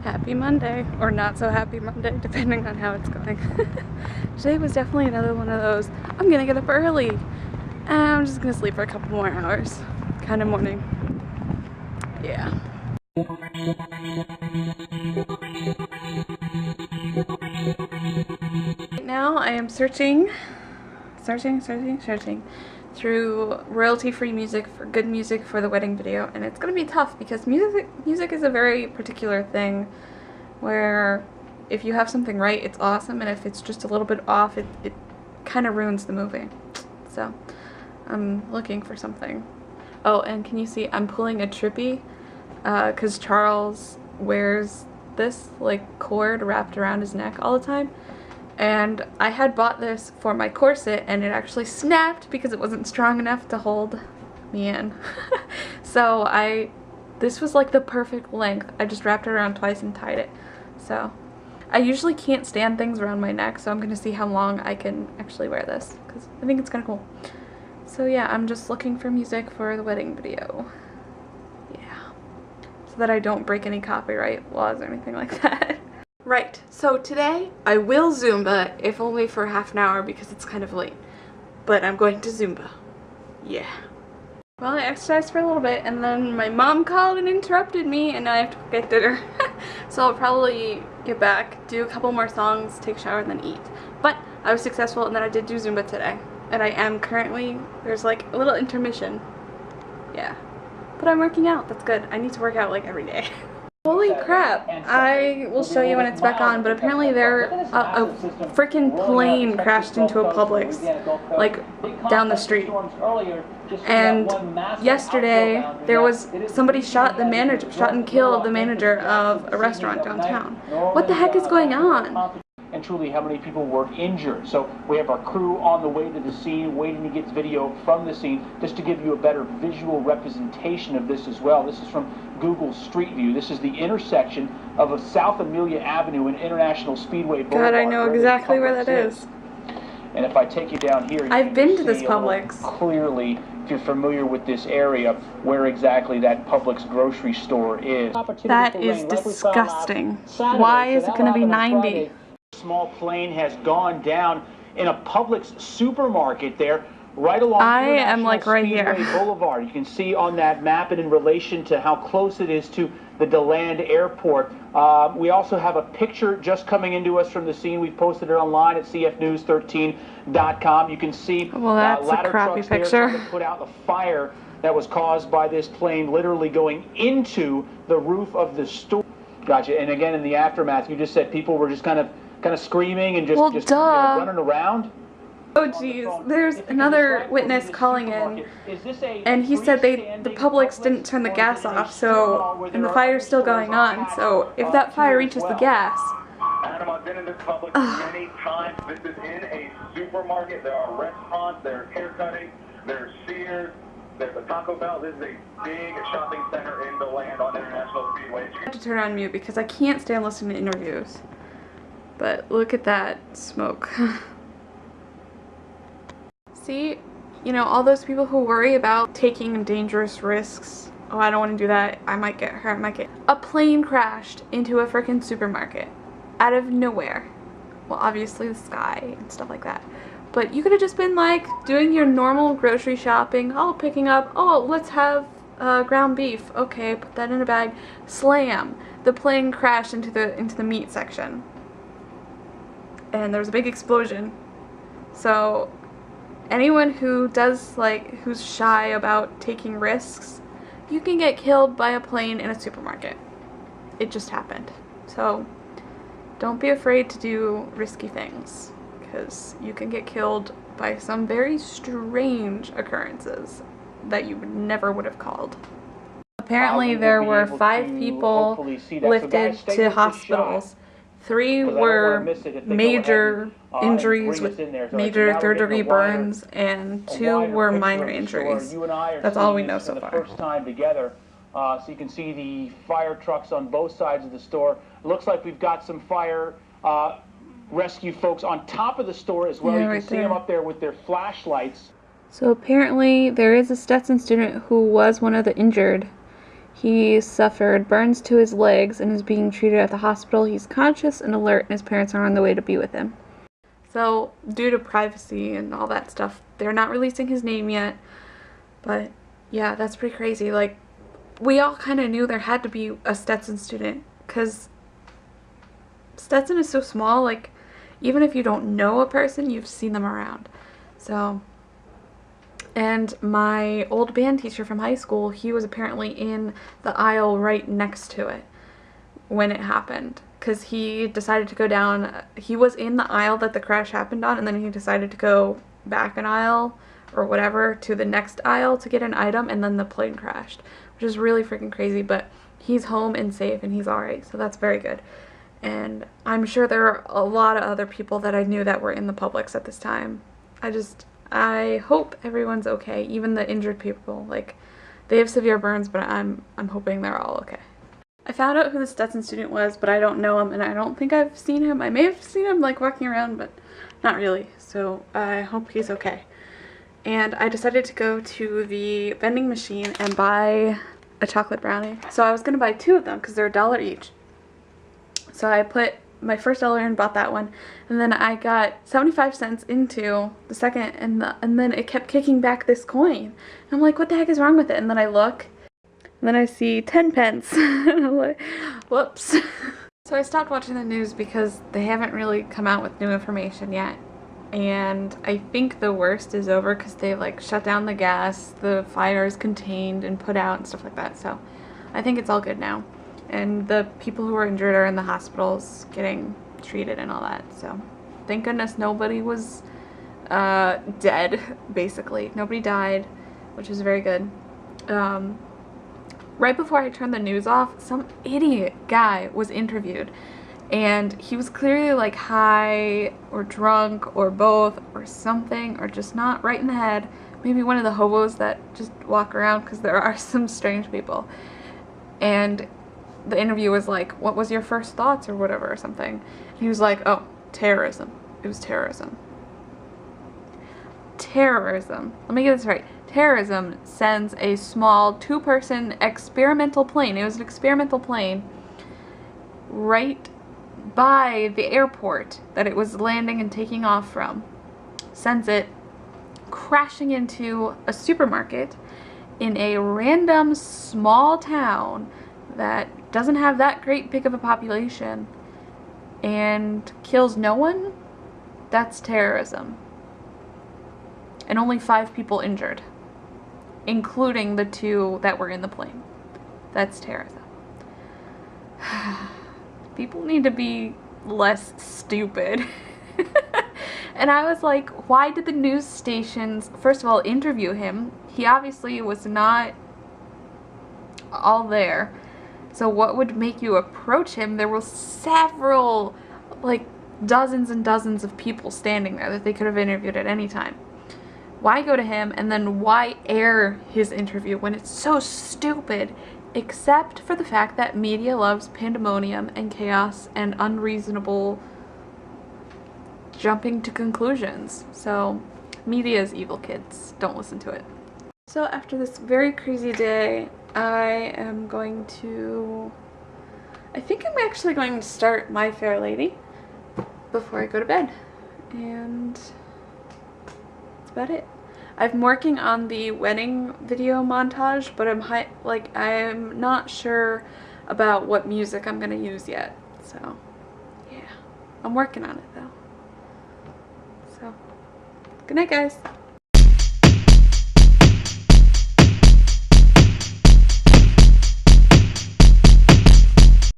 Happy Monday, or not so happy Monday, depending on how it's going. Today was definitely another one of those, I'm gonna get up early, and I'm just gonna sleep for a couple more hours kind of morning. Yeah. Now I am searching through royalty-free music for good music for the wedding video, and it's gonna be tough because music is a very particular thing where if you have something right, it's awesome, and if it's just a little bit off, it kind of ruins the movie. So I'm looking for something. Oh, and can you see I'm pulling a trippy because Charles wears this like cord wrapped around his neck all the time. And I had bought this for my corset and it actually snapped because it wasn't strong enough to hold me in. So this was like the perfect length. I just wrapped it around twice and tied it. So I usually can't stand things around my neck, so I'm gonna see how long I can actually wear this because I think it's kind of cool. So yeah, I'm just looking for music for the wedding video. Yeah. So that I don't break any copyright laws or anything like that. Right, so today I will Zumba, if only for half an hour because it's kind of late. But I'm going to Zumba. Yeah. Well, I exercised for a little bit and then my mom called and interrupted me and now I have to get dinner. So I'll probably get back, do a couple more songs, take a shower, and then eat. But I was successful and then I did do Zumba today. And I am currently, there's like a little intermission. Yeah. But I'm working out, that's good. I need to work out like every day. Holy crap, I will show you when it's back on, but apparently a freaking plane crashed into a Publix, like, down the street. And yesterday, there was, somebody shot and killed the manager of a restaurant downtown. What the heck is going on? And truly how many people were injured. So we have our crew on the way to the scene, waiting to get video from the scene, just to give you a better visual representation of this as well. This is from Google Street View. This is the intersection of South Amelia Avenue and International Speedway Boulevard. God, I know exactly where that is. And if I take you down here, I've been to this Publix. Clearly, if you're familiar with this area, where exactly that Publix grocery store is. That is disgusting. Why is it going to be 90? Small plane has gone down in a Publix supermarket there, right along right here. Boulevard. You can see on that map and in relation to how close it is to the DeLand Airport. We also have a picture just coming into us from the scene. We've posted it online at cfnews13.com. You can see that's a crappy picture. Trying to put out the fire that was caused by this plane literally going into the roof of the store. Gotcha. And again, in the aftermath, you just said people were just kind of screaming and just running around. Oh geez, there's another witness calling in, and he said the Publix didn't turn the gas off, and the fire's still going on, so if that fire reaches the gas... Adam, I've been in this Publix many times. This is in a supermarket. There are restaurants, there's haircutting, there's Sears, there's a Taco Bell. This is a big shopping center in DeLand on International Speedway. I have to turn on mute because I can't stand listening to interviews. But look at that smoke. See, you know, all those people who worry about taking dangerous risks. Oh, I don't want to do that. I might get hurt. A plane crashed into a freaking supermarket out of nowhere. Well, obviously the sky and stuff like that. But you could have just been like doing your normal grocery shopping. Oh, picking up. Oh, let's have ground beef. Okay, put that in a bag. Slam. The plane crashed into the meat section. And there was a big explosion. So anyone who who's shy about taking risks, you can get killed by a plane in a supermarket. It just happened. So don't be afraid to do risky things because you can get killed by some very strange occurrences that you never would have called. Apparently there were 5 people lifted to hospitals. 3 were major injuries with major third-degree burns, and 2 were minor injuries. That's all we know so far. First time together, so you can see the fire trucks on both sides of the store. It looks like we've got some fire rescue folks on top of the store as well. Yeah, you can see them up there with their flashlights. So apparently there is a Stetson student who was one of the injured. He suffered burns to his legs and is being treated at the hospital. He's conscious and alert, and his parents are on the way to be with him. So, due to privacy and all that stuff, they're not releasing his name yet. But, yeah, that's pretty crazy. Like, we all kind of knew there had to be a Stetson student, because Stetson is so small, like, even if you don't know a person, you've seen them around. So, and my old band teacher from high school, he was apparently in the aisle right next to it when it happened, because he decided to go down. He was in the aisle that the crash happened on, and then he decided to go back an aisle or whatever to the next aisle to get an item, and then the plane crashed, which is really freaking crazy. But he's home and safe, and he's alright, so that's very good. And I'm sure there are a lot of other people that I knew that were in the Publix at this time. I hope everyone's okay, even the injured people. Like, they have severe burns, but I'm hoping they're all okay. I found out who the Stetson student was, but I don't know him, and I don't think I've seen him. I may have seen him, like, walking around, but not really. So I hope he's okay. And I decided to go to the vending machine and buy a chocolate brownie. So I was going to buy 2 of them because they're $1 each. So I put my first dollar in, bought that one, and then I got 75 cents into the second, and then it kept kicking back this coin. And I'm like, what the heck is wrong with it? And then I look, and then I see 10 pence. And I'm like, whoops. So I stopped watching the news because they haven't really come out with new information yet. And I think the worst is over because they like shut down the gas, the fire is contained and put out and stuff like that. So I think it's all good now. And the people who are injured are in the hospitals getting treated and all that. So thank goodness nobody was dead, basically. Nobody died, which is very good. Right before I turned the news off, some idiot guy was interviewed. And he was clearly like high or drunk or both or something, or just not right in the head. Maybe one of the hobos that just walk around, because there are some strange people. And the interview was like, what was your first thoughts or whatever or something. And he was like, oh, terrorism. It was terrorism. Terrorism. Let me get this right. Terrorism sends a small 2-person experimental plane. It was an experimental plane right by the airport that it was landing and taking off from. Sends it crashing into a supermarket in a random small town that doesn't have that great big of a population and kills no one. That's terrorism. And only 5 people injured, including the 2 that were in the plane. That's terrorism. People need to be less stupid. And I was like, why did the news stations, first of all, interview him? He obviously was not all there. So what would make you approach him? There were several, like dozens and dozens of people standing there that they could have interviewed at any time. Why go to him, and then why air his interview when it's so stupid? Except for the fact that media loves pandemonium and chaos and unreasonable jumping to conclusions. So media is evil, kids. Don't listen to it. So after this very crazy day, I think I'm actually going to start My Fair Lady before I go to bed. And that's about it. I'm working on the wedding video montage, but I'm not sure about what music I'm gonna use yet. So yeah, I'm working on it though. So good night, guys.